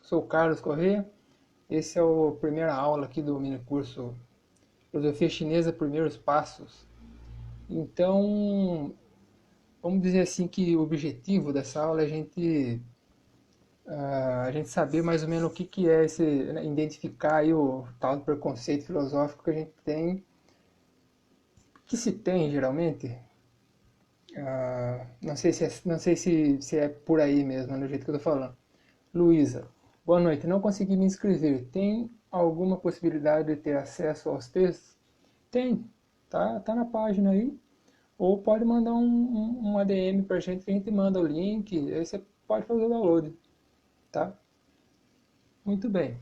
sou o Carlos Corrêa. Esse é a primeira aula aqui do mini curso Filosofia Chinesa, Primeiros Passos. Então, vamos dizer assim que o objetivo dessa aula é a gente saber mais ou menos o que é esse, né, identificar aí o tal do preconceito filosófico que a gente tem, que se tem geralmente. Não sei se é por aí mesmo, no jeito que eu tô falando. Luísa, boa noite. Não consegui me inscrever. Tem alguma possibilidade de ter acesso aos textos? Tem, tá na página aí. Ou pode mandar um ADM pra gente que a gente manda o link. Aí você pode fazer o download, tá? Muito bem.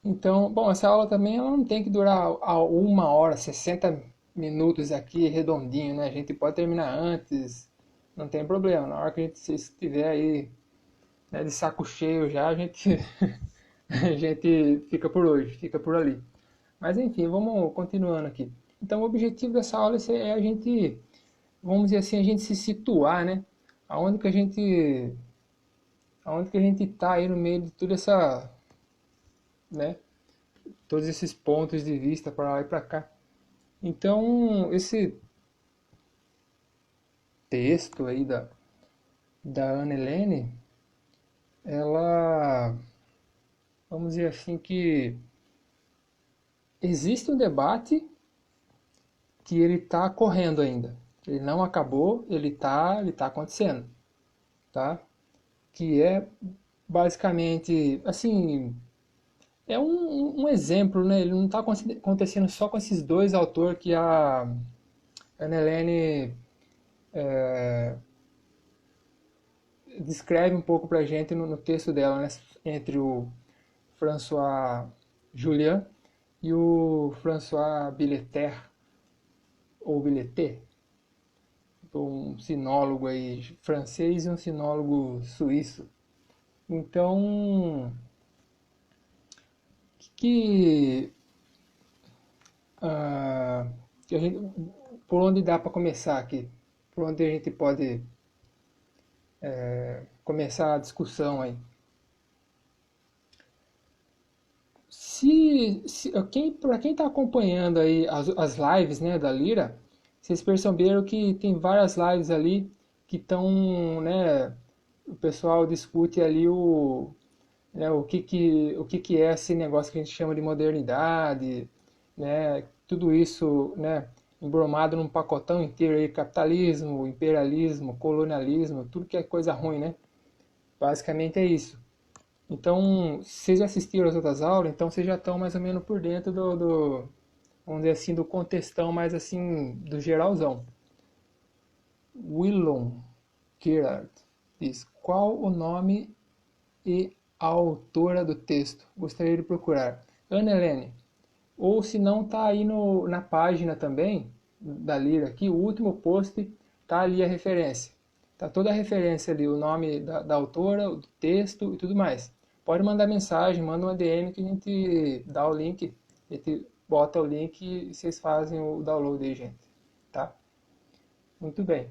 Então, bom, essa aula também ela não tem que durar a 1 hora, 60 minutos aqui redondinho, né? A gente pode terminar antes, não tem problema. Na hora que a gente estiver aí, né, de saco cheio já, a gente, a gente fica por hoje, fica por ali. Mas enfim, vamos continuando aqui. Então, o objetivo dessa aula é a gente, vamos dizer assim, a gente se situar, né? Aonde que a gente, aonde que a gente está aí no meio de toda essa, né? Todos esses pontos de vista para lá e para cá. Então, esse texto aí da Anne Helene, ela, vamos dizer assim, que existe um debate que ele está correndo ainda. Ele não acabou, ele tá acontecendo, tá? Que é basicamente, assim, é um exemplo, né? Ele não está acontecendo só com esses dois autores que a Anne Helene descreve um pouco para a gente no texto dela, né? Entre o François Julian e o François Billeter, ou Billeter, um sinólogo aí francês e um sinólogo suíço. Então, que, ah, que a gente, por onde dá para começar aqui? Por onde a gente pode começar a discussão aí? Para quem está acompanhando aí as lives, né, da Lira, vocês perceberam que tem várias lives ali que estão, né, o pessoal discute ali né, o que é esse negócio que a gente chama de modernidade, né, tudo isso, né, embromado num pacotão inteiro aí, capitalismo, imperialismo, colonialismo, tudo que é coisa ruim, né? Basicamente é isso. Então, vocês já assistiram as outras aulas, então vocês já estão mais ou menos por dentro vamos dizer assim, do contextão mais assim, do geralzão. Willem Gerard diz, qual o nome e a autora do texto? Gostaria de procurar. Ana Helene. Ou se não, tá aí na página também, da Lira aqui, o último post, tá ali a referência. Tá toda a referência ali, o nome da autora, do texto e tudo mais. Pode mandar mensagem, manda um ADM que a gente dá o link, a gente bota o link e vocês fazem o download aí, gente. Tá? Muito bem.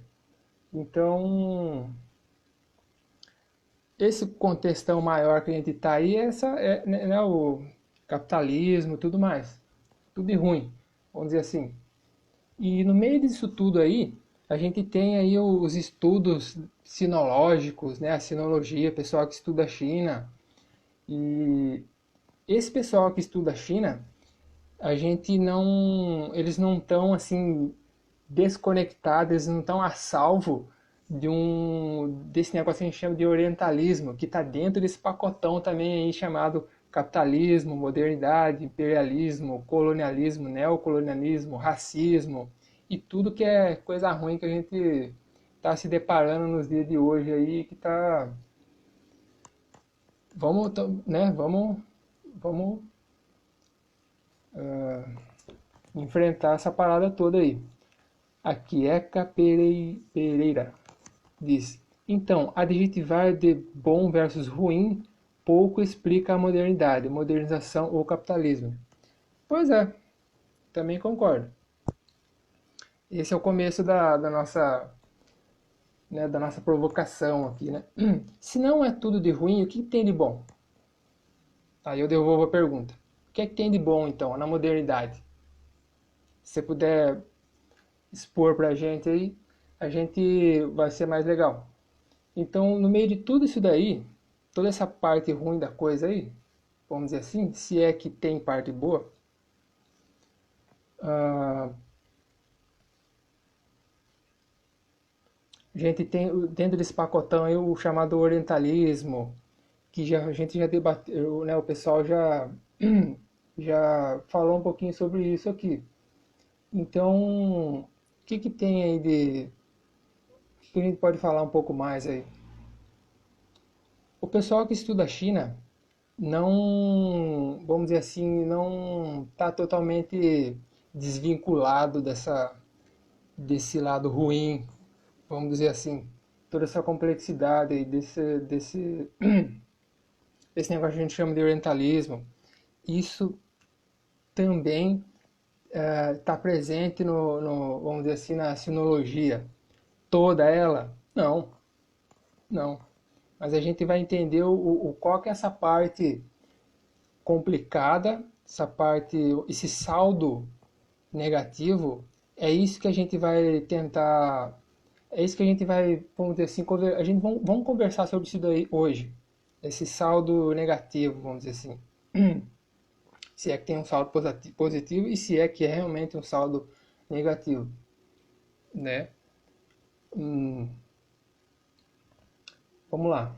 Então, esse contextão maior que a gente tá aí, né, o capitalismo e tudo mais. Tudo de ruim, vamos dizer assim. E no meio disso tudo aí, a gente tem aí os estudos sinológicos, né, a sinologia, pessoal que estuda a China. E esse pessoal que estuda a China, a gente não, eles não estão assim desconectados, eles não estão a salvo desse negócio que a gente chama de orientalismo, que está dentro desse pacotão também aí chamado capitalismo, modernidade, imperialismo, colonialismo, neocolonialismo, racismo e tudo que é coisa ruim que a gente está se deparando nos dias de hoje aí, que tá, vamos enfrentar essa parada toda aí. A Quieca Pereira diz: então, adjetivar de bom versus ruim pouco explica a modernidade, modernização ou capitalismo. Pois é, também concordo. Esse é o começo da nossa né, da nossa provocação aqui, né? Se não é tudo de ruim, o que tem de bom? Aí eu devolvo a pergunta. O que é que tem de bom, então, na modernidade? Se você puder expor pra gente aí, a gente vai ser mais legal. Então, no meio de tudo isso daí, toda essa parte ruim da coisa aí, vamos dizer assim, se é que tem parte boa, a gente tem dentro desse pacotão aí o chamado orientalismo, que a gente já debateu, né, o pessoal já falou um pouquinho sobre isso aqui. Então, o que tem aí de... O que a gente pode falar um pouco mais aí? O pessoal que estuda a China não, vamos dizer assim, não está totalmente desvinculado desse lado ruim, vamos dizer assim, toda essa complexidade aí desse negócio que a gente chama de orientalismo. Isso também está presente vamos dizer assim, na sinologia. Toda ela? Não, não. Mas a gente vai entender qual que é essa parte complicada, essa parte, esse saldo negativo, é isso que a gente vai tentar, é isso que a gente vai, vamos dizer assim, a gente vamos conversar sobre isso daí hoje, esse saldo negativo, vamos dizer assim, se é que tem um saldo positivo e se é que é realmente um saldo negativo, né? Vamos lá.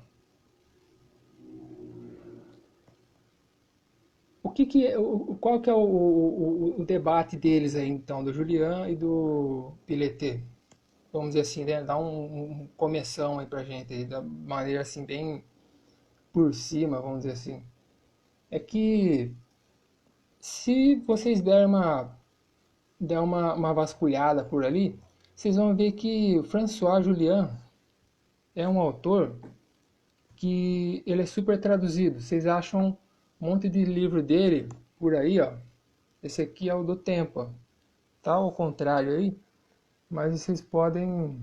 Qual que é o debate deles aí, então, do Julian e do Piletet? Vamos dizer assim, né? Dar um começão aí pra gente, aí, da maneira assim, bem por cima, vamos dizer assim. É que se vocês der uma vasculhada por ali, vocês vão ver que o François Julian é um autor que ele é super traduzido. Vocês acham um monte de livro dele por aí, ó. Esse aqui é o do Tempo, ó. Tá ao contrário aí, mas vocês podem,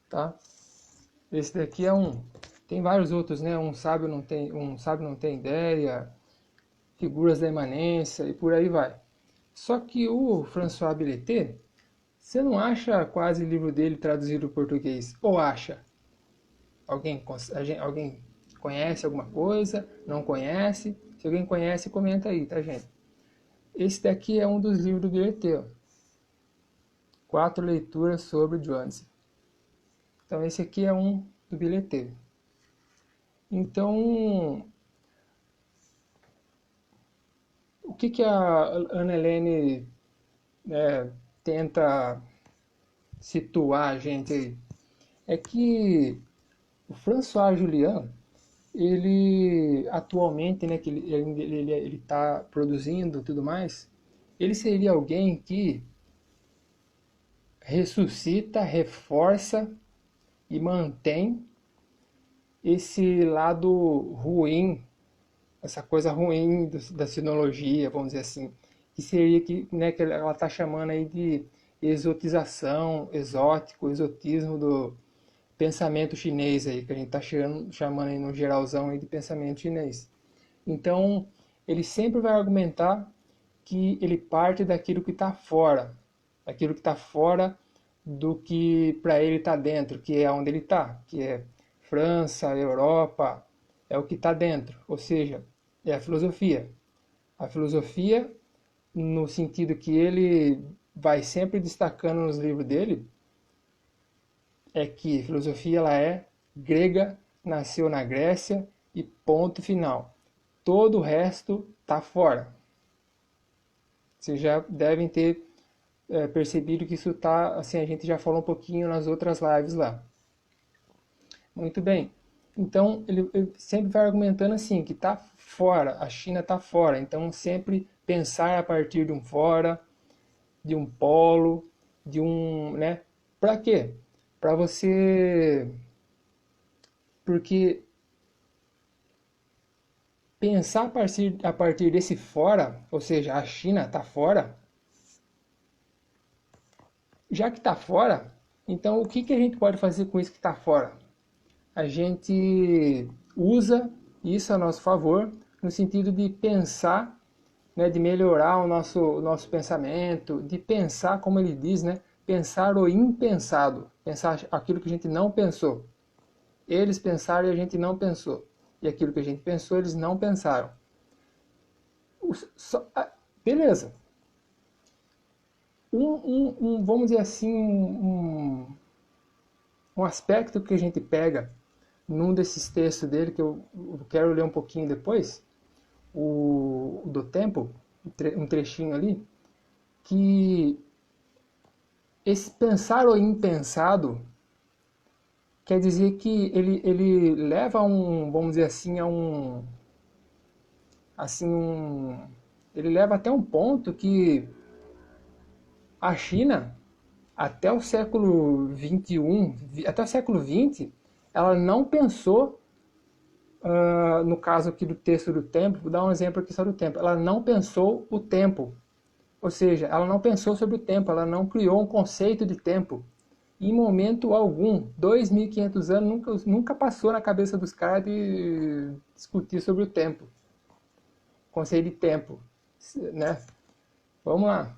tá? Esse daqui é um, tem vários outros, né? Um sábio não tem ideia, figuras da imanência e por aí vai. Só que o François Billetet, você não acha quase livro dele traduzido para português? Ou acha? Alguém conhece alguma coisa? Não conhece? Se alguém conhece, comenta aí, tá, gente? Esse daqui é um dos livros do Billetet, ó. 4 leituras sobre Jones. Então esse aqui é um do Billetet. Então, o que a Ana Helene tenta situar a gente aí? É que o François Julian, ele atualmente, né, que ele está produzindo e tudo mais, ele seria alguém que ressuscita, reforça e mantém esse lado ruim, essa coisa ruim da sinologia, vamos dizer assim, que seria que ela está chamando aí de exotização, exótico, exotismo do pensamento chinês aí, que a gente está chamando aí no geralzão aí de pensamento chinês. Então, ele sempre vai argumentar que ele parte daquilo que está fora do que para ele está dentro, que é onde ele está, que é França, Europa, é o que está dentro, ou seja, é a filosofia. A filosofia, no sentido que ele vai sempre destacando nos livros dele, é que a filosofia ela é grega, nasceu na Grécia e ponto final. Todo o resto está fora. Vocês já devem ter percebido que isso está, assim, a gente já falou um pouquinho nas outras lives lá. Muito bem. Então, ele sempre vai argumentando assim, que está fora, a China está fora. Então, sempre pensar a partir de um fora, de um polo, de um, né? Para quê? Para você... Porque pensar a partir desse fora, ou seja, a China está fora, já que está fora, Então, o que a gente pode fazer com isso que está fora? A gente usa isso a nosso favor, no sentido de pensar, né, de melhorar o nosso pensamento, de pensar, como ele diz, né, pensar o impensado, pensar aquilo que a gente não pensou. Eles pensaram e a gente não pensou. E aquilo que a gente pensou, eles não pensaram. Beleza. Vamos dizer assim, um aspecto que a gente pega num desses textos dele, que eu quero ler um pouquinho depois, do tempo, um trechinho ali, que esse pensar o impensado quer dizer que ele leva a vamos dizer assim, ele leva até um ponto que a China, até o século 21, até o século 20, ela não pensou, no caso aqui do texto do tempo, vou dar um exemplo aqui só do tempo, ela não pensou o tempo. Ou seja, ela não pensou sobre o tempo, ela não criou um conceito de tempo. Em momento algum, 2.500 anos, nunca passou na cabeça dos caras de discutir sobre o tempo. Conceito de tempo, né? Vamos lá.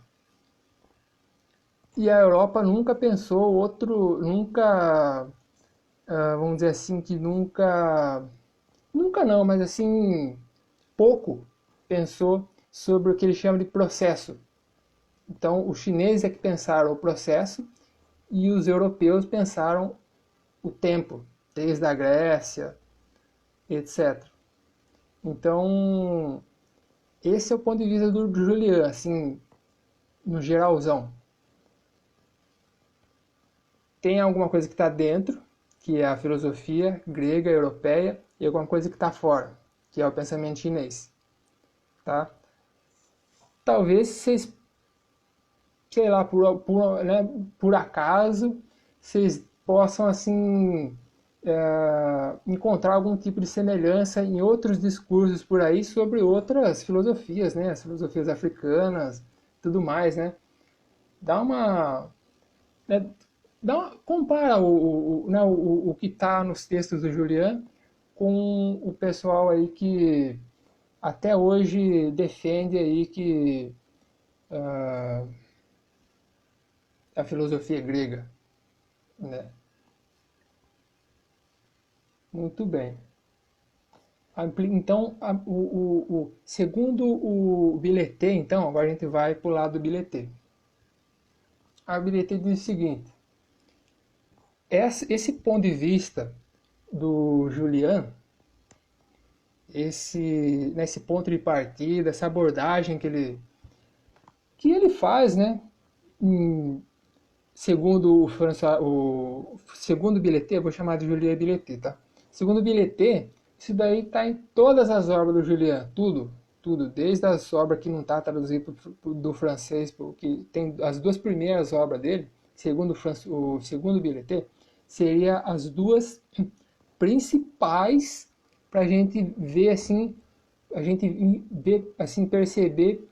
E a Europa nunca pensou nunca, vamos dizer assim, que nunca não, mas assim, pouco pensou sobre o que ele chama de processo. Então, os chineses é que pensaram o processo e os europeus pensaram o tempo, desde a Grécia, etc. Então, esse é o ponto de vista do Julian, assim, no geralzão. Tem alguma coisa que está dentro, que é a filosofia grega, europeia, e alguma coisa que está fora, que é o pensamento chinês. Tá? Talvez vocês, sei lá, por acaso, vocês possam assim encontrar algum tipo de semelhança em outros discursos por aí sobre outras filosofias, né? As filosofias africanas, tudo mais, né? Dá uma, né? Compara o que está nos textos do Julian com o pessoal aí que até hoje defende aí que uh, a filosofia grega, né? Muito bem. Então, segundo o Billetê, então, agora a gente vai para o lado do Billetê. A Billetê diz o seguinte: esse ponto de vista do Julian, nesse ponto de partida, essa abordagem que ele faz, né? Segundo segundo o Billetê, eu vou chamar de Julien Billetê, tá? Segundo o Billetê, isso daí está em todas as obras do Julian, tudo, desde as obras que não está traduzido do francês, porque tem as duas primeiras obras dele, o segundo Billetê, seria as duas principais para a gente ver assim, a gente ver, assim, perceber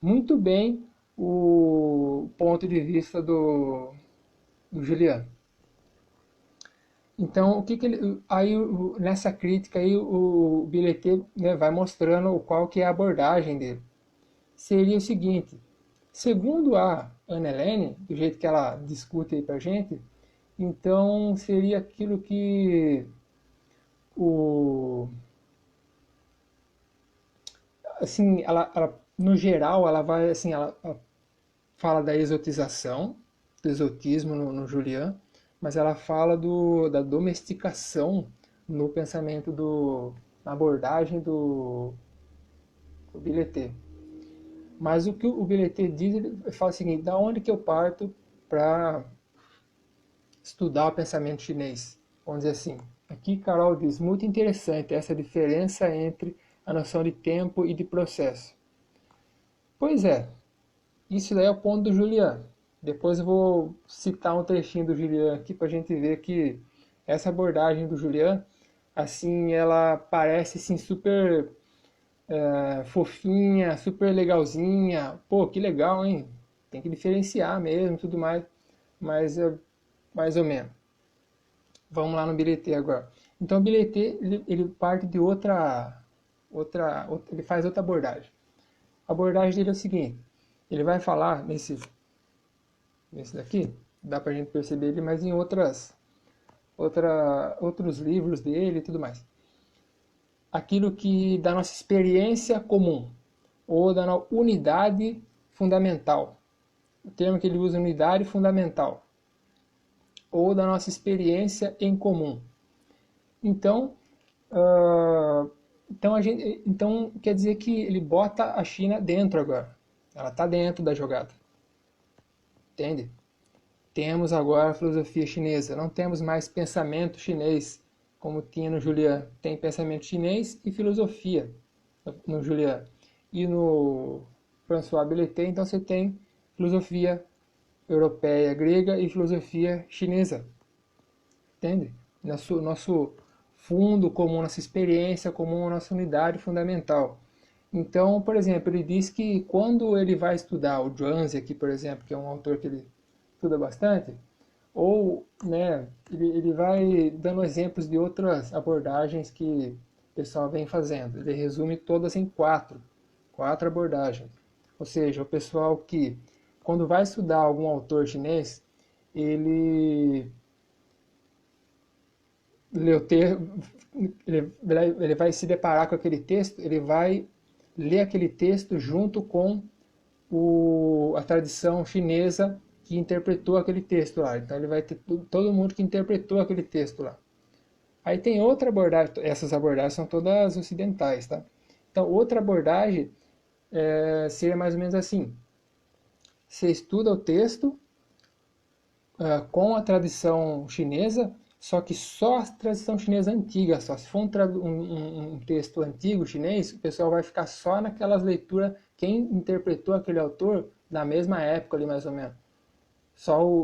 muito bem o ponto de vista do Juliano. Então, aí nessa crítica aí o Billetê, né, vai mostrando qual que é a abordagem dele. Seria o seguinte: segundo a Anne Helene, do jeito que ela discute aí pra gente, então seria aquilo que o assim, ela no geral, ela vai assim, ela fala da exotização, do exotismo no Julian, mas ela fala da domesticação no pensamento na abordagem do Billetê. Mas o que o Billetê diz, ele fala o seguinte: da onde que eu parto para estudar o pensamento chinês? Vamos dizer assim. Aqui Carol diz: muito interessante essa diferença entre a noção de tempo e de processo. Pois é, isso daí é o ponto do Julian. Depois eu vou citar um trechinho do Julian aqui para a gente ver que essa abordagem do Julian, assim, ela parece assim, super fofinha, super legalzinha. Pô, que legal, hein? Tem que diferenciar mesmo, tudo mais. Mas mais ou menos. Vamos lá no bilheter agora. Então o bilheter ele parte de ele faz outra abordagem. A abordagem dele é o seguinte: ele vai falar nesse daqui, dá pra gente perceber ele, mas em outros livros dele e tudo mais. Aquilo que da nossa experiência comum, ou da unidade fundamental. O termo que ele usa é unidade fundamental, ou da nossa experiência em comum. Então, então quer dizer que ele bota a China dentro agora. Ela está dentro da jogada. Entende? Temos agora a filosofia chinesa. Não temos mais pensamento chinês, como tinha no Julian. Tem pensamento chinês e filosofia no Julian. E no François Billetet, então você tem filosofia europeia, grega e filosofia chinesa. Entende? Nosso fundo comum, nossa experiência comum, nossa unidade fundamental. Então, por exemplo, ele diz que quando ele vai estudar o Zhuangzi aqui, por exemplo, que é um autor que ele estuda bastante, ou né, ele vai dando exemplos de outras abordagens que o pessoal vem fazendo. Ele resume todas em quatro abordagens. Ou seja, o pessoal que, quando vai estudar algum autor chinês, ele ele vai se deparar com aquele texto, ele vai ler aquele texto junto com a tradição chinesa que interpretou aquele texto lá. Então ele vai ter todo mundo que interpretou aquele texto lá. Aí tem outra abordagem, essas abordagens são todas ocidentais, tá? Então outra abordagem seria mais ou menos assim: você estuda o texto com a tradição chinesa, só que só a tradição chinesa antiga, só. Se for um texto antigo chinês, o pessoal vai ficar só naquelas leituras, quem interpretou aquele autor na mesma época ali, mais ou menos.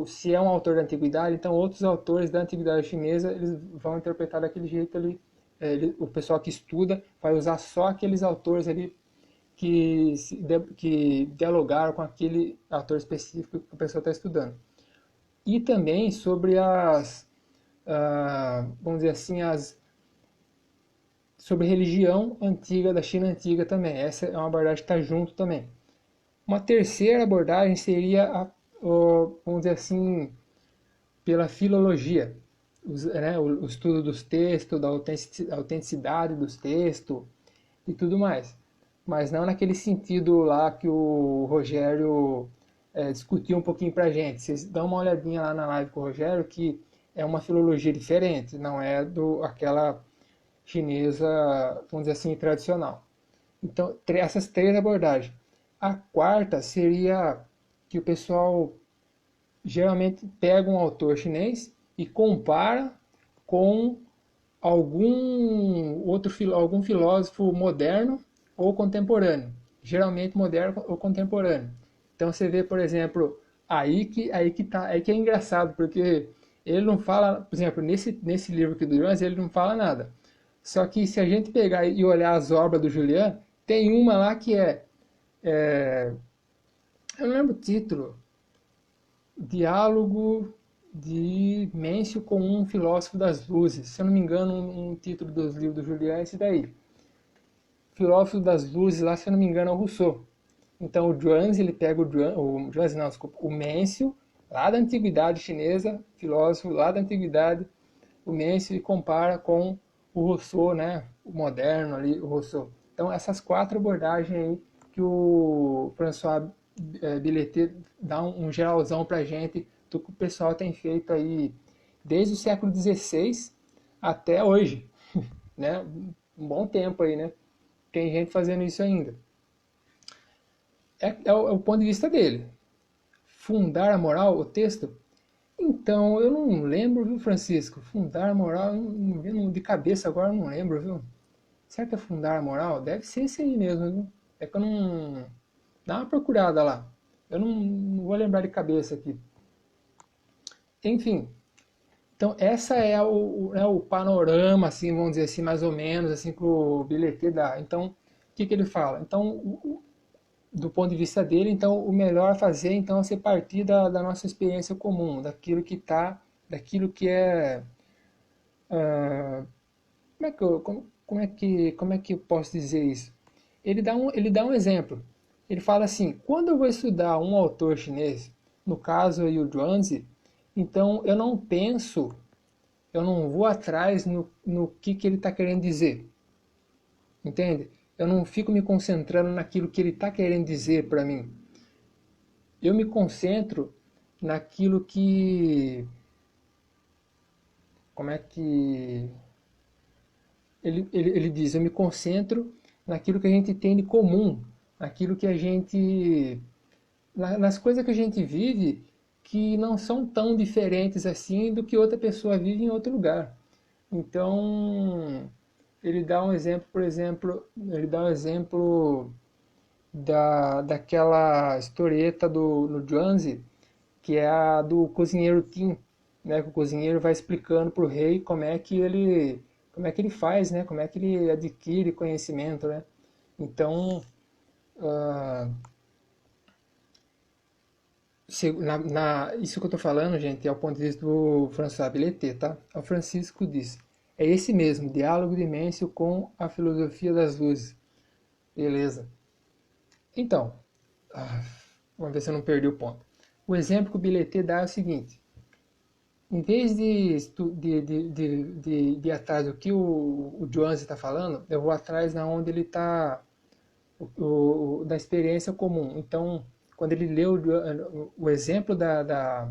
Se é um autor da antiguidade, então outros autores da antiguidade chinesa, eles vão interpretar daquele jeito ali. O pessoal que estuda vai usar só aqueles autores ali que dialogaram com aquele autor específico que a pessoa está estudando. E também sobre vamos dizer assim, sobre religião antiga, da China antiga também. Essa é uma abordagem que está junto também. Uma terceira abordagem seria, vamos dizer assim, pela filologia, o estudo dos textos, da autenticidade dos textos e tudo mais. Mas não naquele sentido lá que o Rogério discutiu um pouquinho pra gente. Vocês dão uma olhadinha lá na live com o Rogério, que é uma filologia diferente, não é aquela chinesa, vamos dizer assim, tradicional. Então, essas três abordagens. A quarta seria que o pessoal geralmente pega um autor chinês e compara com algum filósofo moderno ou contemporâneo, geralmente moderno ou contemporâneo. Então você vê, por exemplo, aí que é engraçado, porque ele não fala, por exemplo, nesse livro aqui do Jones, ele não fala nada. Só que se a gente pegar e olhar as obras do Julian, tem uma lá que eu não lembro o título, Diálogo de Mêncio com um filósofo das luzes. Se eu não me engano, um título dos livros do Julian é esse daí. Filósofo das luzes, lá, se eu não me engano, é o Rousseau. Então o Zhuangzi, ele pega o Mêncio, lá da antiguidade chinesa, filósofo lá da antiguidade, o Mêncio, e compara com o Rousseau, né, o moderno ali, o Rousseau. Então essas quatro abordagens aí que o François Billetet dá um geralzão pra gente do que o pessoal tem feito aí desde o século XVI até hoje, né? Um bom tempo aí, né? Tem gente fazendo isso ainda. É o ponto de vista dele. Fundar a moral, o texto? Então, eu não lembro, viu, Francisco? Fundar a moral, de cabeça agora eu não lembro, viu? Será que é fundar a moral? Deve ser esse aí mesmo, viu? É que eu não... Dá uma procurada lá. Eu não vou lembrar de cabeça aqui. Enfim, então essa é o panorama, assim, vamos dizer assim, mais ou menos, assim, que o Billetet dá. Então, o que ele fala? Então, do ponto de vista dele, então o melhor a fazer então é você partir da nossa experiência comum, daquilo que está daquilo que é, ah, como é que eu posso dizer isso? Ele dá um exemplo. Ele fala assim: quando eu vou estudar um autor chinês, no caso aí o Zhuangzi, então eu não vou atrás no que ele está querendo dizer, entende? Eu não fico me concentrando naquilo que ele está querendo dizer para mim. Eu me concentro naquilo que, como é que ele diz, eu me concentro naquilo que a gente tem de comum, naquilo que a gente, nas coisas que a gente vive que não são tão diferentes assim do que outra pessoa vive em outro lugar. Então, ele dá um exemplo, por exemplo, ele dá um exemplo daquela historieta no Zhuangzi, que é a do cozinheiro Tim, né? Que o cozinheiro vai explicando para o rei como é que ele faz, né? Como é que ele adquire conhecimento, né? Então, ah, isso que eu estou falando, gente, é o ponto de vista do François Billetet, tá? O Francisco diz: é esse mesmo, diálogo de Mêncio com a filosofia das luzes. Beleza. Então, ah, vamos ver se eu não perdi o ponto. O exemplo que o Billetet dá é o seguinte: em vez de ir atrás do que o Jones está falando, eu vou atrás na onde ele está, da experiência comum. Então, quando ele leu o exemplo da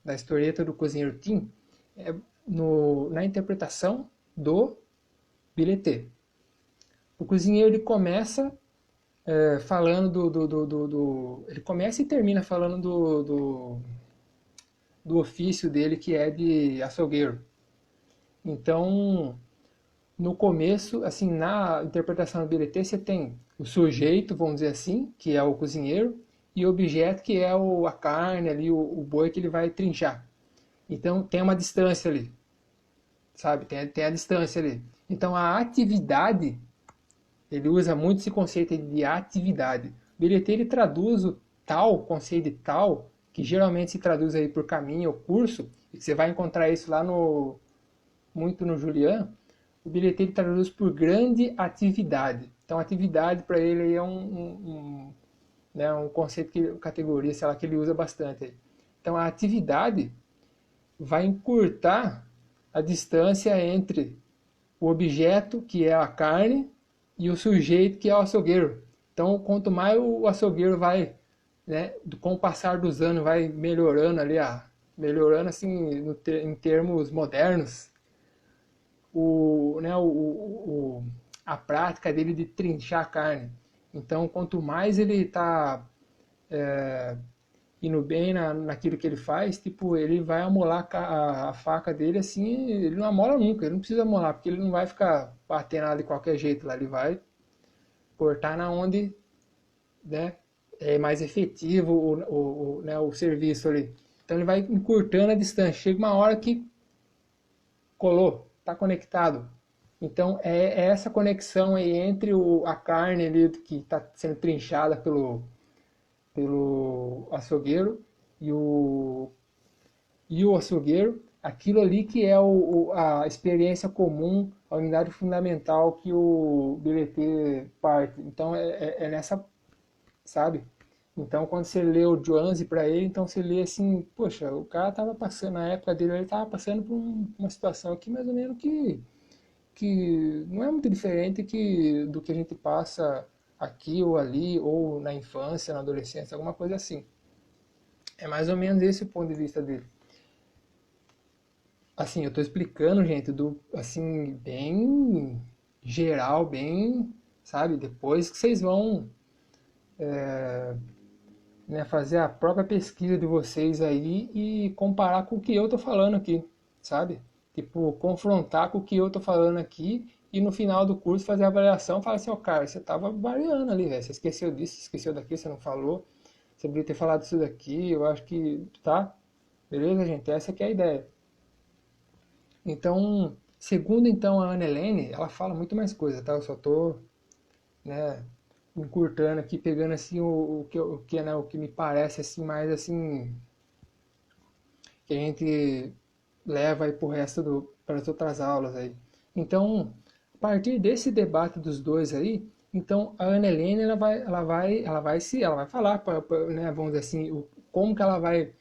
historieta do cozinheiro Tim, é na interpretação do Billetet. O cozinheiro ele começa falando ele começa e termina falando do ofício dele, que é de açougueiro. Então, no começo, assim, na interpretação do Billetet, você tem o sujeito, vamos dizer assim, que é o cozinheiro, e o objeto, que é a carne ali, o boi que ele vai trinchar. Então, tem uma distância ali, sabe? Tem a distância ali. Então, a atividade, ele usa muito esse conceito de atividade. O Billetet, ele traduz o tal, o conceito de tal, que geralmente se traduz aí por caminho ou curso, e você vai encontrar isso lá muito no Julian. O Billetet ele traduz por grande atividade. Então, atividade para ele é né, um conceito, categoria, sei lá, que ele usa bastante. Então, a atividade vai encurtar a distância entre o objeto, que é a carne, e o sujeito, que é o açougueiro. Então, quanto mais o açougueiro vai, né, com o passar dos anos, vai melhorando ali, melhorando assim, em termos modernos, né, a prática dele de trinchar a carne. Então, quanto mais ele está indo bem naquilo que ele faz, tipo, ele vai amolar a faca dele assim, ele não amola nunca, ele não precisa amolar, porque ele não vai ficar batendo ela de qualquer jeito lá, ele vai cortar na onde, né, é mais efetivo né, o serviço ali. Então ele vai encurtando a distância, chega uma hora que colou, está conectado. Então é essa conexão aí entre a carne ali que está sendo trinchada pelo açougueiro e o açougueiro, aquilo ali que é a experiência comum, a unidade fundamental que o Billetet parte. Então é nessa, sabe? Então quando você lê o Joanze para ele, então você lê assim, poxa, o cara estava passando, na época dele, ele estava passando por uma situação aqui mais ou menos que não é muito diferente do que a gente passa aqui ou ali, ou na infância, na adolescência, alguma coisa assim. É mais ou menos esse o ponto de vista dele. Assim, eu estou explicando, gente, assim, bem geral, bem, sabe? Depois que vocês vão, né, fazer a própria pesquisa de vocês aí e comparar com o que eu estou falando aqui, sabe? Tipo, confrontar com o que eu estou falando aqui e no final do curso fazer a avaliação e falar assim, ó, cara, você estava variando ali, velho. Você esqueceu disso, esqueceu daquilo, você não falou. Você poderia ter falado isso daqui, eu acho que, tá? Beleza, gente? Essa aqui é a ideia. Então, segundo então a Ana Helene, ela fala muito mais coisa, tá? Eu só tô, né, encurtando aqui, pegando assim né, o que me parece assim mais assim que a gente leva aí para as outras aulas aí. Então, a partir desse debate dos dois aí, então a Ana Helena ela vai falar, né, vamos dizer assim, como que ela vai,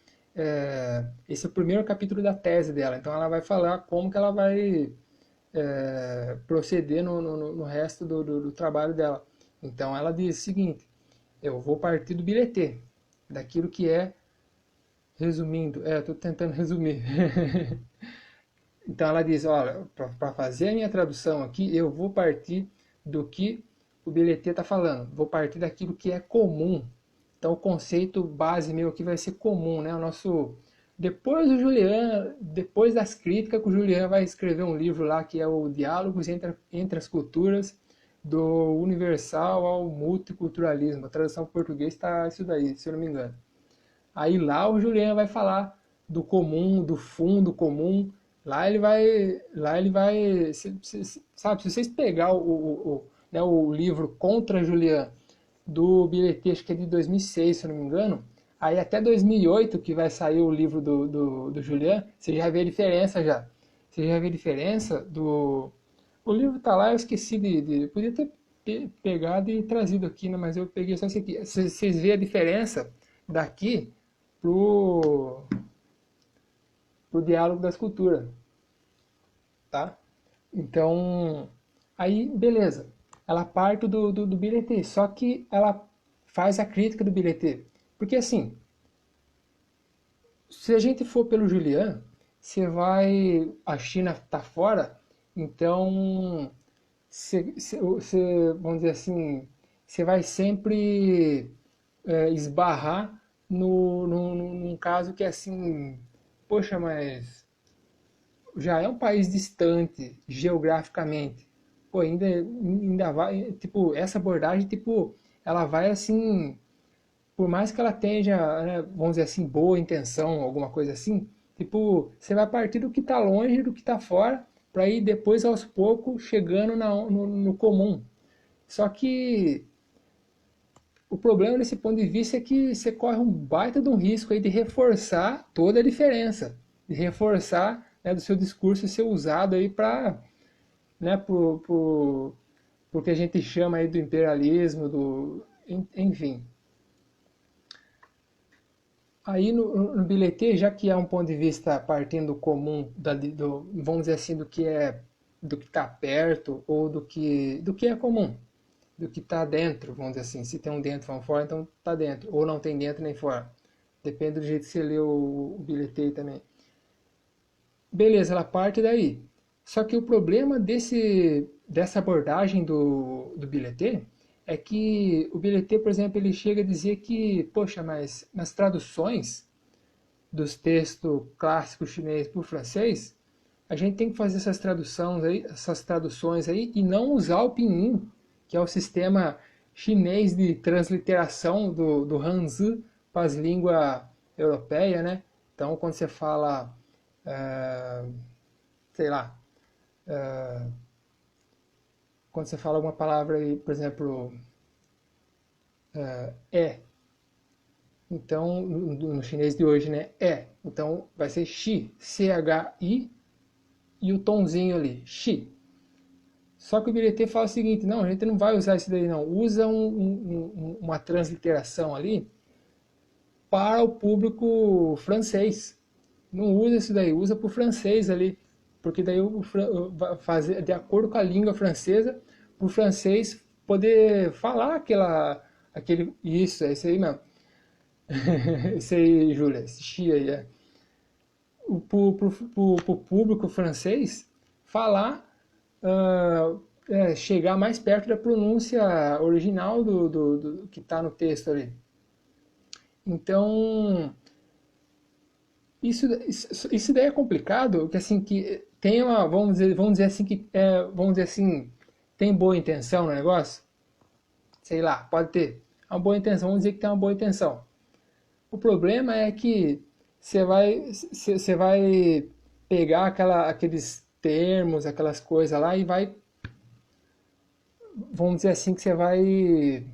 esse é o primeiro capítulo da tese dela, então ela vai falar como que ela vai proceder no resto do trabalho dela. Então ela diz o seguinte: eu vou partir do bilhetê, daquilo que é, resumindo, estou tentando resumir. Então ela diz, olha, para fazer a minha tradução aqui, eu vou partir do que o bilhetê está falando, vou partir daquilo que é comum. Então o conceito base meu aqui vai ser comum, né? O nosso depois do Julian, depois das críticas, que o Julian vai escrever um livro lá que é o Diálogos entre as Culturas, do universal ao multiculturalismo. A tradução para português está isso daí, se eu não me engano. Aí lá o Julian vai falar do comum, do fundo comum. Lá ele vai, sabe, se vocês pegar né, o livro Contra Julian do Bilhetê, acho que é de 2006, se eu não me engano, aí até 2008 que vai sair o livro do Julian, você já vê a diferença já. Você já vê a diferença do... O livro tá lá, eu esqueci de podia ter pegado e trazido aqui, né, mas eu peguei só esse aqui. Vocês vê a diferença daqui pro diálogo das culturas, tá? Então, aí, beleza. Ela parte do bilhetê, só que ela faz a crítica do bilhetê. Porque assim, se a gente for pelo Julian, você vai... A China tá fora, então, vamos dizer assim, você vai sempre esbarrar num caso que é assim, poxa, mas já é um país distante geograficamente. Pô, ainda vai, tipo, essa abordagem, tipo, ela vai assim, por mais que ela tenha, né, vamos dizer assim, boa intenção, alguma coisa assim, tipo, você vai partir do que está longe, do que está fora, para ir depois aos poucos chegando no comum. Só que o problema desse ponto de vista é que você corre um baita de um risco aí de reforçar toda a diferença, de reforçar, né, do seu discurso ser usado aí para, né, por que a gente chama aí do imperialismo, enfim. Aí no bilhetê, já que é um ponto de vista partindo comum, vamos dizer assim, do que está perto ou do que é comum, do que está dentro, vamos dizer assim. Se tem um dentro, vamos fora, então está dentro. Ou não tem dentro nem fora. Depende do jeito que você lê o bilhetê também. Beleza, ela parte daí. Só que o problema dessa abordagem do bilhetê é que o bilhetê, por exemplo, ele chega a dizer que, poxa, mas nas traduções dos textos clássicos chinês para o francês, a gente tem que fazer essas traduções aí e não usar o pinyin, que é o sistema chinês de transliteração do Hanzi para as línguas europeias, né? Então, quando você fala, sei lá, quando você fala alguma palavra aí, por exemplo, é, então, no chinês de hoje, né, é, então vai ser Xi, C-H-I, e o tomzinho ali, Xi. Só que o bilhetê fala o seguinte, não, a gente não vai usar isso daí não, usa uma transliteração ali para o público francês. Não usa isso daí, usa para o francês ali, porque daí vai fazer de acordo com a língua francesa, para o francês poder falar isso, é isso aí mesmo. Isso aí, Júlia, esse Xi aí, é. Para o público francês falar, chegar mais perto da pronúncia original do que está no texto ali. Então, isso daí é complicado, que assim, que tem uma, vamos dizer assim, vamos dizer assim, tem boa intenção no negócio? Sei lá, pode ter uma boa intenção, vamos dizer que tem uma boa intenção. O problema é que você vai pegar aqueles termos, aquelas coisas lá e vai, vamos dizer assim, que você vai,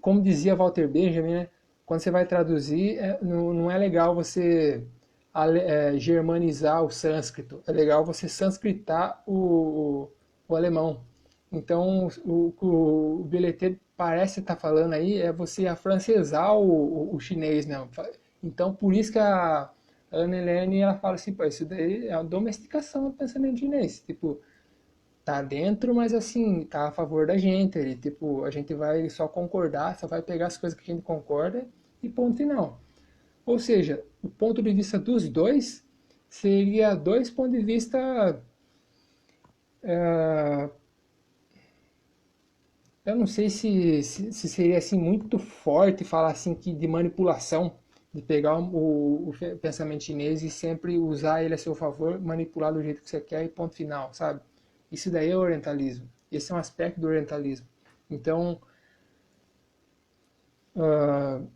como dizia Walter Benjamin, né? Quando você vai traduzir, não é legal você germanizar o sânscrito. É legal você sânscritar o alemão. Então, o Beleté parece estar falando aí é você afrancesar o chinês, né? Então, por isso que a Ana Helene ela fala assim, pô, isso daí é a domesticação do pensamento chinês. Tipo, tá dentro, mas assim, tá a favor da gente. Ele, tipo, a gente vai só concordar, só vai pegar as coisas que a gente concorda e ponto final. Ou seja, o ponto de vista dos dois seria dois pontos de vista. é, eu não sei se seria assim muito forte falar assim que de manipulação, de pegar o pensamento chinês e sempre usar ele a seu favor, manipular do jeito que você quer e ponto final, sabe? Isso daí é orientalismo. Esse é um aspecto do orientalismo. Então,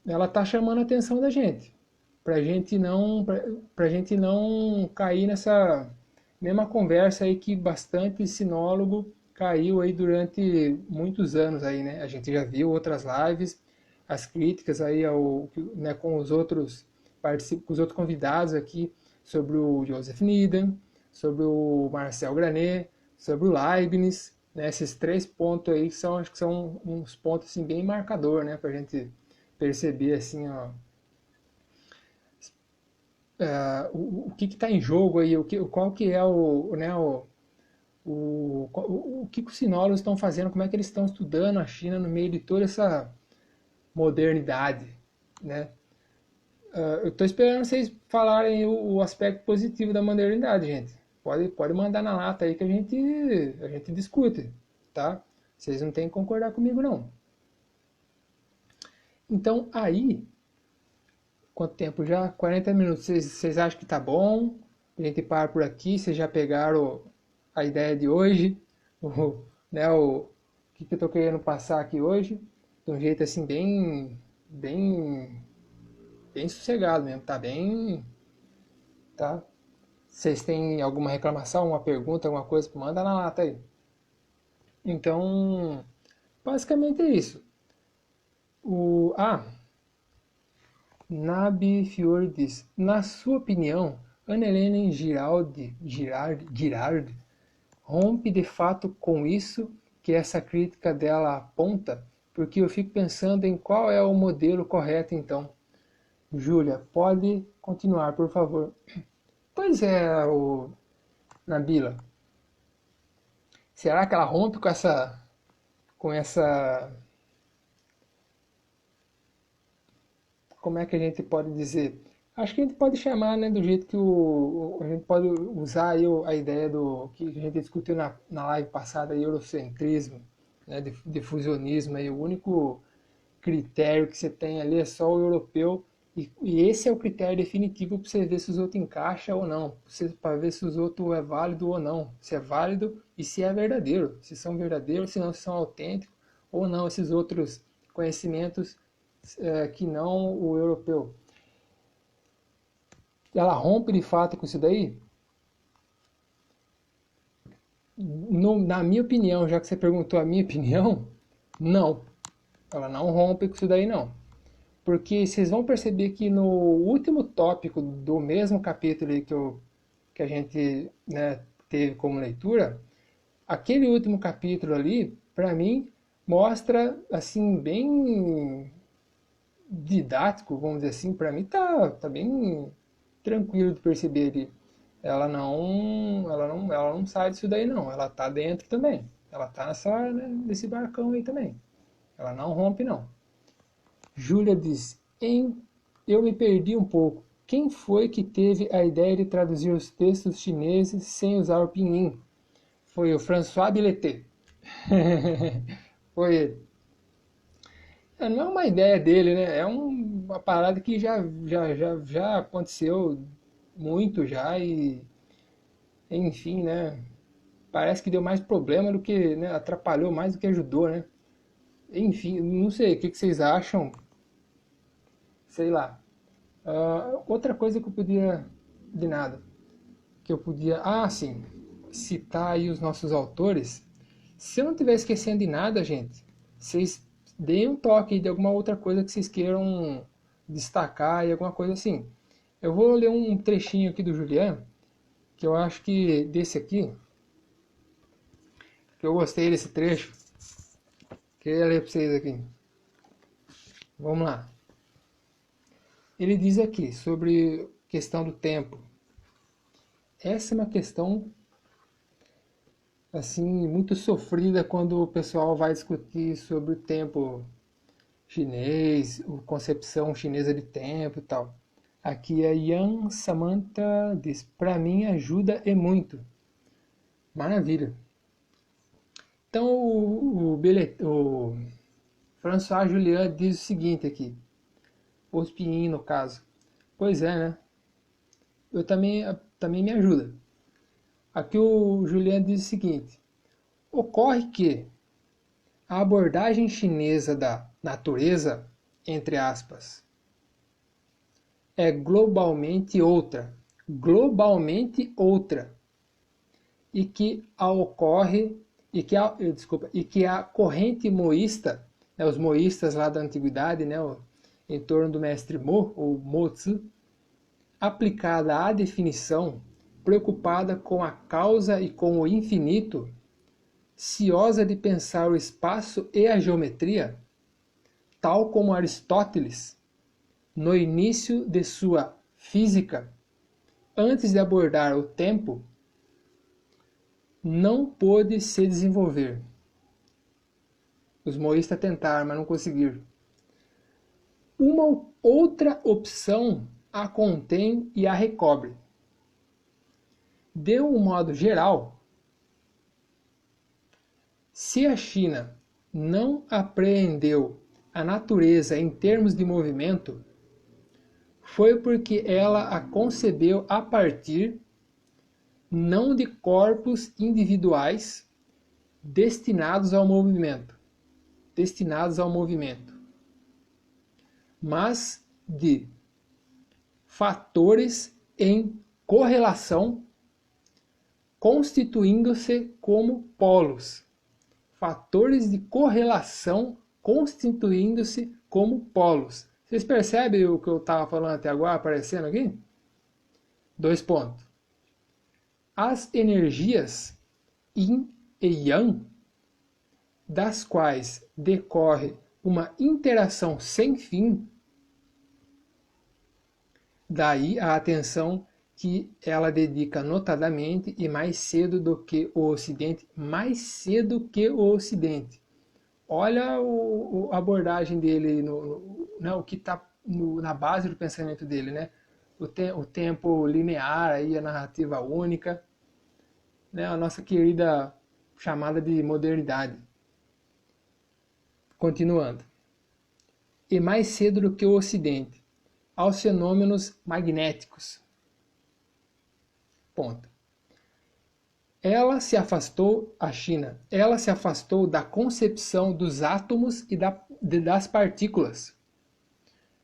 ela está chamando a atenção da gente, para gente não cair nessa mesma conversa aí que bastante sinólogo caiu aí durante muitos anos aí, né? A gente já viu outras lives, as críticas aí né, com os outros com os outros convidados aqui sobre o Joseph Needham, sobre o Marcel Granet, sobre o Leibniz, né? Esses três pontos aí são, acho que são uns pontos assim, bem marcador, né? Para a gente perceber assim, ó, o que está em jogo aí, qual que é né, o que os sinólogos estão fazendo, como é que eles estão estudando a China no meio de toda essa modernidade, né? Eu estou esperando vocês falarem o aspecto positivo da modernidade, gente. Pode mandar na lata aí que a gente discute, tá? Vocês não têm que concordar comigo, não. Então, aí, quanto tempo já? 40 minutos. Vocês acham que tá bom? A gente para por aqui. Vocês já pegaram a ideia de hoje? Né, o que eu tô querendo passar aqui hoje? De um jeito assim, bem sossegado mesmo. Tá bem. Tá? Vocês têm alguma reclamação, uma pergunta, alguma coisa? Manda na lata aí. Então, basicamente é isso. Nabi Fiore diz: na sua opinião, Ana Helena Girard rompe de fato com isso que essa crítica dela aponta? Porque eu fico pensando em qual é o modelo correto então. Júlia, pode continuar, por favor. Pois é, Nabila. Será que ela rompe com essa, como é que a gente pode dizer? Acho que a gente pode chamar, né, do jeito que a gente pode usar aí a ideia do que a gente discutiu na live passada, eurocentrismo, né, difusionismo, aí o único critério que você tem ali é só o europeu e esse é o critério definitivo para você ver se os outros encaixam ou não, para ver se os outros é válido ou não, se é válido e se é verdadeiro, se são verdadeiros, se não se são autênticos ou não esses outros conhecimentos que não o europeu. Ela rompe de fato com isso daí? Na minha opinião, já que você perguntou a minha opinião, não. Ela não rompe com isso daí, não. Porque vocês vão perceber que no último tópico do mesmo capítulo que a gente, né, teve como leitura, aquele último capítulo ali, para mim, mostra assim bem didático, vamos dizer assim, para mim tá bem tranquilo de perceber ali. Ela não sai disso daí não, ela tá dentro também. Ela tá né, nesse barcão aí também. Ela não rompe não. Júlia diz: eu me perdi um pouco. Quem foi que teve a ideia de traduzir os textos chineses sem usar o pinyin? Foi o François Billetet. Foi ele. Não é uma ideia dele, né? É uma parada que já aconteceu muito já e, enfim, né? Parece que deu mais problema do que, né? Atrapalhou mais do que ajudou, né? Enfim, não sei, o que vocês acham? Sei lá. Outra coisa que eu podia, de nada, que eu podia, sim, citar aí os nossos autores. Se eu não estiver esquecendo de nada, gente, vocês deem um toque de alguma outra coisa que vocês queiram destacar e alguma coisa assim. Eu vou ler um trechinho aqui do Julian, que eu acho que desse aqui, que eu gostei desse trecho. Queria ler para vocês aqui. Vamos lá. Ele diz aqui sobre questão do tempo. Essa é uma questão assim muito sofrida quando o pessoal vai discutir sobre o tempo chinês, a concepção chinesa de tempo e tal. Aqui a Yan Samantha diz: para mim ajuda e muito. Maravilha. Então o François Julian diz o seguinte aqui, os Pinhin no caso. Pois é, né? Eu também me ajuda. Aqui o Julian diz o seguinte: ocorre que a abordagem chinesa da natureza, entre aspas, é globalmente outra, e que a corrente moísta, né, os moístas lá da antiguidade, né, em torno do mestre Mo, ou Mo-Tzu, aplicada à definição, preocupada com a causa e com o infinito, ciosa de pensar o espaço e a geometria, tal como Aristóteles, no início de sua física, antes de abordar o tempo, não pôde se desenvolver. Os moístas tentaram, mas não conseguiram. Uma outra opção a contém e a recobre. De um modo geral, se a China não apreendeu a natureza em termos de movimento, foi porque ela a concebeu a partir não de corpos individuais destinados ao movimento, mas de fatores em correlação constituindo-se como polos. Fatores de correlação constituindo-se como polos. Vocês percebem o que eu estava falando até agora aparecendo aqui? 2 pontos. As energias Yin e Yang, das quais decorre uma interação sem fim, daí a atenção que ela dedica notadamente e mais cedo que o Ocidente. Olha a abordagem dele, né, o que está na base do pensamento dele, né? O tempo linear, aí, a narrativa única, né, a nossa querida chamada de modernidade. Continuando. E mais cedo do que o Ocidente, aos fenômenos magnéticos. Ponto. A China, ela se afastou da concepção dos átomos e das partículas,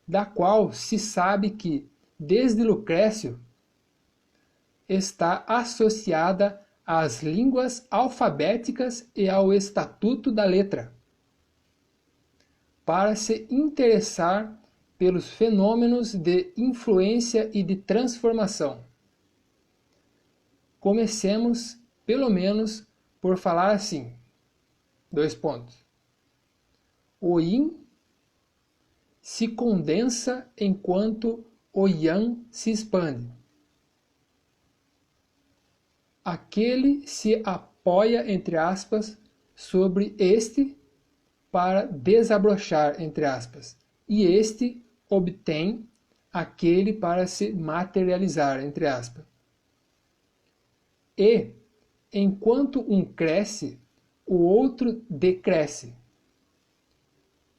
da qual se sabe que, desde Lucrécio, está associada às línguas alfabéticas e ao estatuto da letra, para se interessar pelos fenômenos de influência e de transformação. Comecemos, pelo menos, por falar assim. 2 pontos. O Yin se condensa enquanto o Yang se expande. Aquele se apoia, entre aspas, sobre este para desabrochar, entre aspas, e este obtém aquele para se materializar, entre aspas. E, enquanto um cresce, o outro decresce.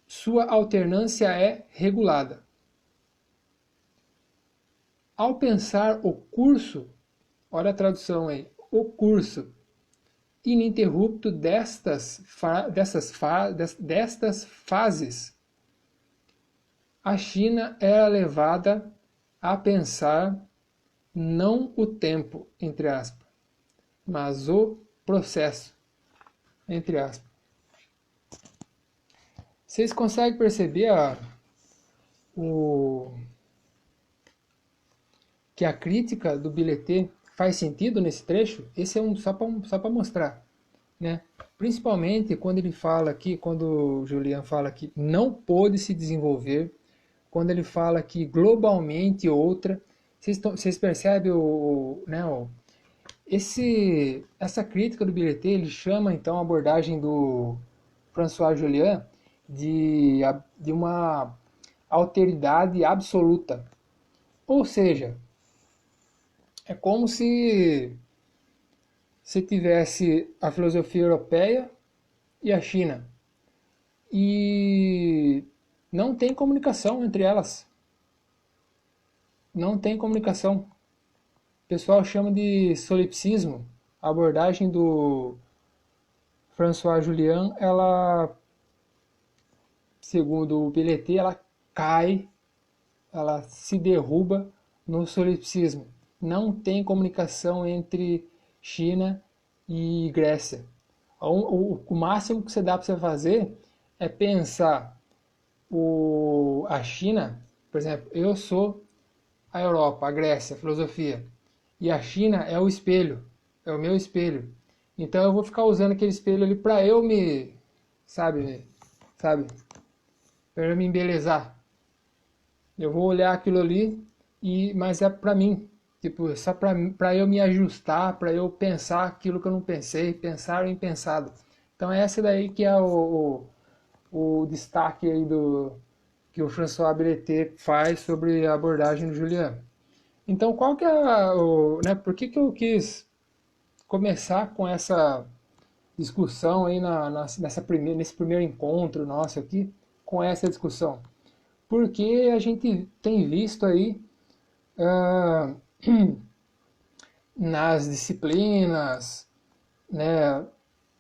Sua alternância é regulada. Ao pensar o curso, olha a tradução aí, o curso ininterrupto destas fases, a China era levada a pensar não o tempo, entre aspas, mas o processo, entre aspas. Vocês conseguem perceber que a crítica do Billeter faz sentido nesse trecho, esse é só para mostrar, né? Principalmente quando ele fala aqui, quando o Julian fala que não pôde se desenvolver, quando ele fala que globalmente outra, vocês percebem né, essa crítica do Billeter, ele chama então a abordagem do François Julian de uma alteridade absoluta. Ou seja, é como se tivesse a filosofia europeia e a China. E não tem comunicação entre elas. Não tem comunicação. O pessoal chama de solipsismo. A abordagem do François Julian, ela, segundo o Billeter, ela cai, ela se derruba no solipsismo. Não tem comunicação entre China e Grécia. O máximo que você dá para você fazer é pensar a China, por exemplo, eu sou a Europa, a Grécia, a filosofia, e a China é o espelho, é o meu espelho. Então eu vou ficar usando aquele espelho ali para eu sabe, para eu me embelezar. Eu vou olhar aquilo ali, mas é para mim, tipo, só para eu me ajustar, para eu pensar aquilo que eu não pensei, pensar o impensado. Então essa daí que é o destaque aí que o François Billeter faz sobre a abordagem do Julian. Então qual que é né, por que eu quis começar com essa discussão aí nesse primeiro encontro nosso aqui, com essa discussão? Porque a gente tem visto aí ah, nas disciplinas, né,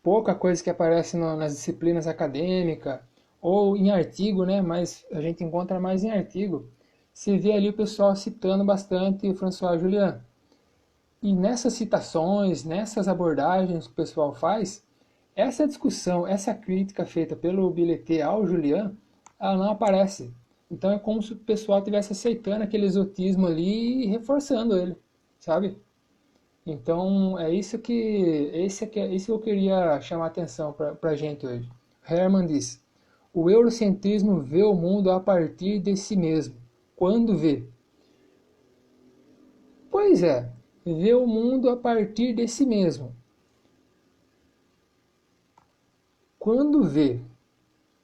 pouca coisa que aparece nas disciplinas acadêmicas ou em artigo, né, mas a gente encontra mais em artigo. Se vê ali o pessoal citando bastante o François Julian. E nessas citações, nessas abordagens que o pessoal faz, essa discussão, essa crítica feita pelo Billeter ao Julian, ela não aparece. Então é como se o pessoal estivesse aceitando aquele exotismo ali e reforçando ele, sabe? Então é isso que eu queria chamar a atenção para a gente hoje. Herman diz: o eurocentrismo vê o mundo a partir de si mesmo. Quando vê? Pois é, vê o mundo a partir de si mesmo. Quando vê?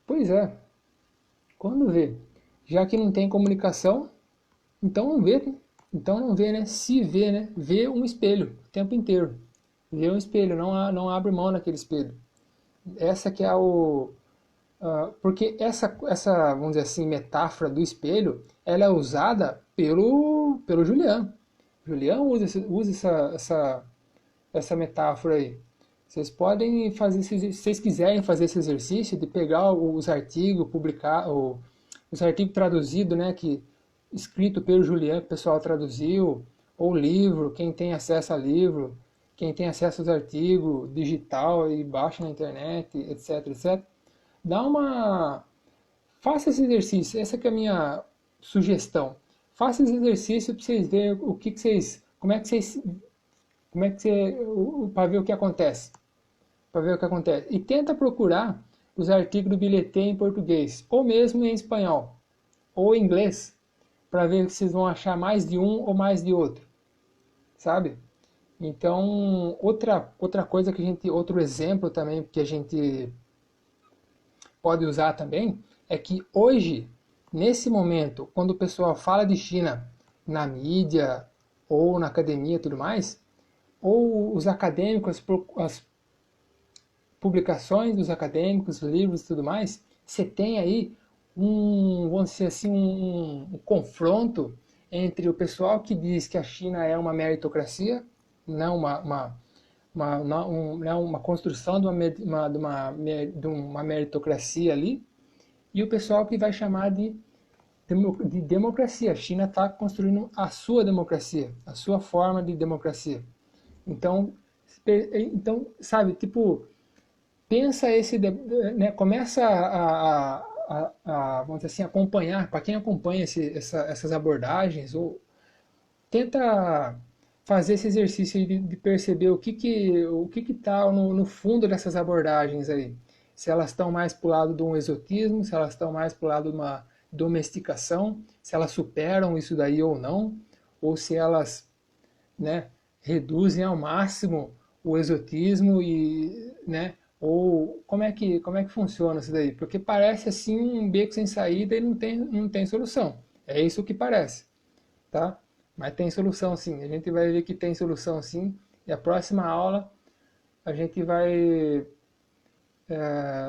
Pois é, quando vê? Já que não tem comunicação, então não vê, né? Então não vê, né? Se vê, né? Vê um espelho o tempo inteiro. Vê um espelho, não abre mão naquele espelho. Essa que é porque vamos dizer assim, metáfora do espelho, ela é usada pelo Julian. Julian usa essa metáfora aí. Vocês podem fazer, se vocês quiserem fazer esse exercício de pegar os artigos, publicar, os artigos traduzidos, né, escrito pelo Julian, que o pessoal traduziu, ou livro, quem tem acesso a livro, quem tem acesso aos artigos digital e baixa na internet, etc, etc. Faça esse exercício, essa que é a minha sugestão. Faça esse exercício para vocês verem para ver o que acontece. Para ver o que acontece. E tenta procurar os artigos do Billeter em português, ou mesmo em espanhol, ou em inglês, para ver se vocês vão achar mais de um ou mais de outro, sabe? Então, outra coisa outro exemplo também que a gente pode usar também é que hoje, nesse momento, quando o pessoal fala de China na mídia ou na academia e tudo mais, ou os acadêmicos, as publicações dos acadêmicos, livros e tudo mais, você tem aí vamos dizer assim, um confronto entre o pessoal que diz que a China é uma meritocracia, não uma construção de uma meritocracia ali, e o pessoal que vai chamar de democracia. A China está construindo a sua democracia, a sua forma de democracia. Então, sabe, tipo, pensa né, começa vamos dizer assim, acompanhar, para quem acompanha essas abordagens, ou tenta fazer esse exercício aí de perceber o que tá no fundo dessas abordagens aí. Se elas estão mais para o lado de um exotismo, se elas estão mais para o lado de uma domesticação, se elas superam isso daí ou não, ou se elas, né, reduzem ao máximo o exotismo e, né, ou como é que funciona isso daí? Porque parece assim um beco sem saída e não tem solução. É isso que parece, tá? Mas tem solução sim. A gente vai ver que tem solução sim. E a próxima aula a gente vai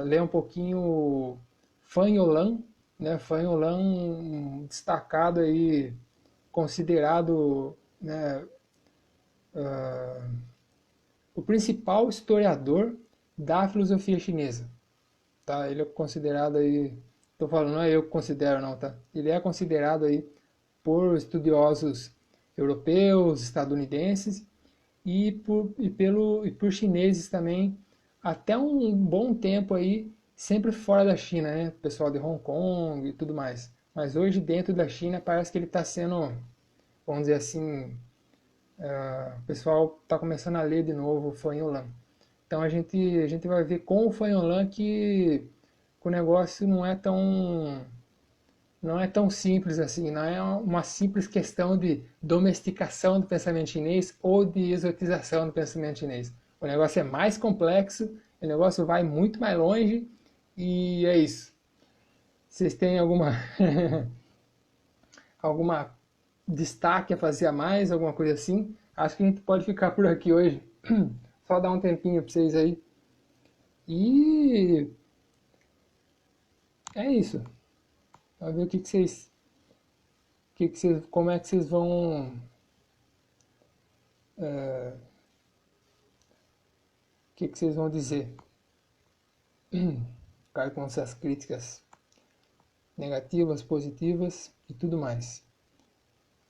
ler um pouquinho Fanholan, né? Fanholan, um destacado aí, considerado, né, o principal historiador da filosofia chinesa, tá? Ele é considerado aí, tô falando, não é eu que considero não, tá? Ele é considerado aí por estudiosos europeus, estadunidenses e por chineses também, até um bom tempo aí, sempre fora da China, né? Pessoal de Hong Kong e tudo mais. Mas hoje dentro da China parece que ele está sendo, vamos dizer assim, o pessoal está começando a ler de novo o Fanholan. Então a gente vai ver com o Fanholan que o negócio não é tão simples assim, não é uma simples questão de domesticação do pensamento chinês ou de exotização do pensamento chinês. O negócio é mais complexo, o negócio vai muito mais longe e é isso. Vocês têm alguma destaque a fazer a mais, alguma coisa assim? Acho que a gente pode ficar por aqui hoje. Só dar um tempinho para vocês aí. E é isso. Vamos ver como é que vocês vão, o que vocês vão dizer. Ficar com essas críticas negativas, positivas e tudo mais.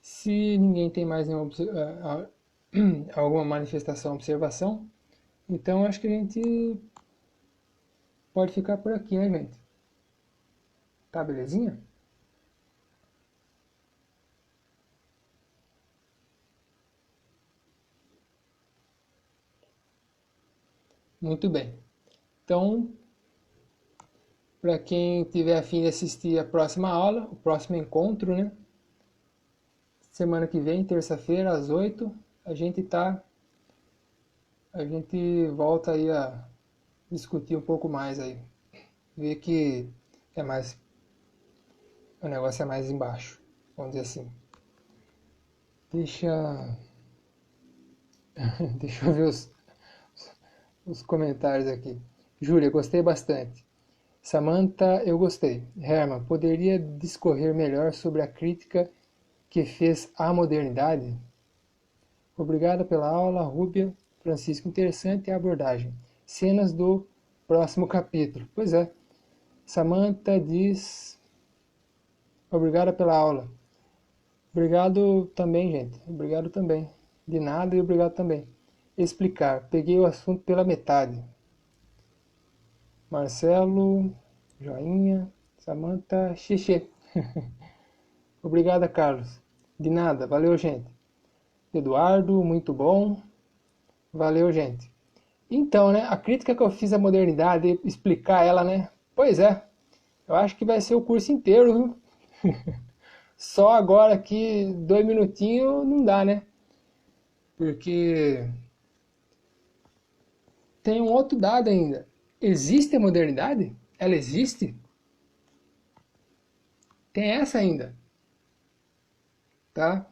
Se ninguém tem mais nenhuma, alguma manifestação, observação, então acho que a gente pode ficar por aqui, né, gente? Tá, belezinha? Muito bem. Então, para quem tiver a fim de assistir a próxima aula, o próximo encontro, né? Semana que vem, terça-feira, às 8, a gente volta aí a discutir um pouco mais aí. Ver que é mais, o negócio é mais embaixo, vamos dizer assim. Deixa, deixa eu ver os comentários aqui. Júlia, gostei bastante. Samantha, eu gostei. Herman, poderia discorrer melhor sobre a crítica que fez à modernidade? Obrigada pela aula, Rúbia. Francisco, interessante a abordagem. Cenas do próximo capítulo. Pois é. Samantha diz: obrigada pela aula. Obrigado também, gente. Obrigado também. De nada e obrigado também. Explicar. Peguei o assunto pela metade. Marcelo, joinha. Samantha, xixi. Obrigada, Carlos. De nada. Valeu, gente. Eduardo, muito bom. Valeu, gente. Então, né, a crítica que eu fiz à modernidade, explicar ela, né? Pois é, eu acho que vai ser o curso inteiro, viu? Só agora aqui, 2 minutinhos, não dá, né? Porque tem um outro dado ainda. Existe a modernidade? Ela existe? Tem essa ainda, tá?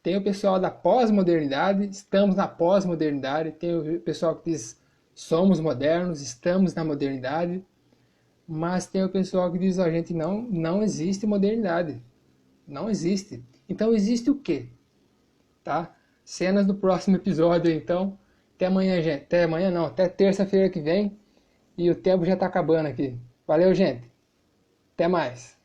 Tem o pessoal da pós-modernidade, estamos na pós-modernidade. Tem o pessoal que diz, somos modernos, estamos na modernidade. Mas tem o pessoal que diz, a gente não existe modernidade. Não existe. Então existe o quê? Tá? Cenas do próximo episódio, então. Até amanhã, gente. Até amanhã não, até terça-feira que vem. E o tempo já está acabando aqui. Valeu, gente. Até mais.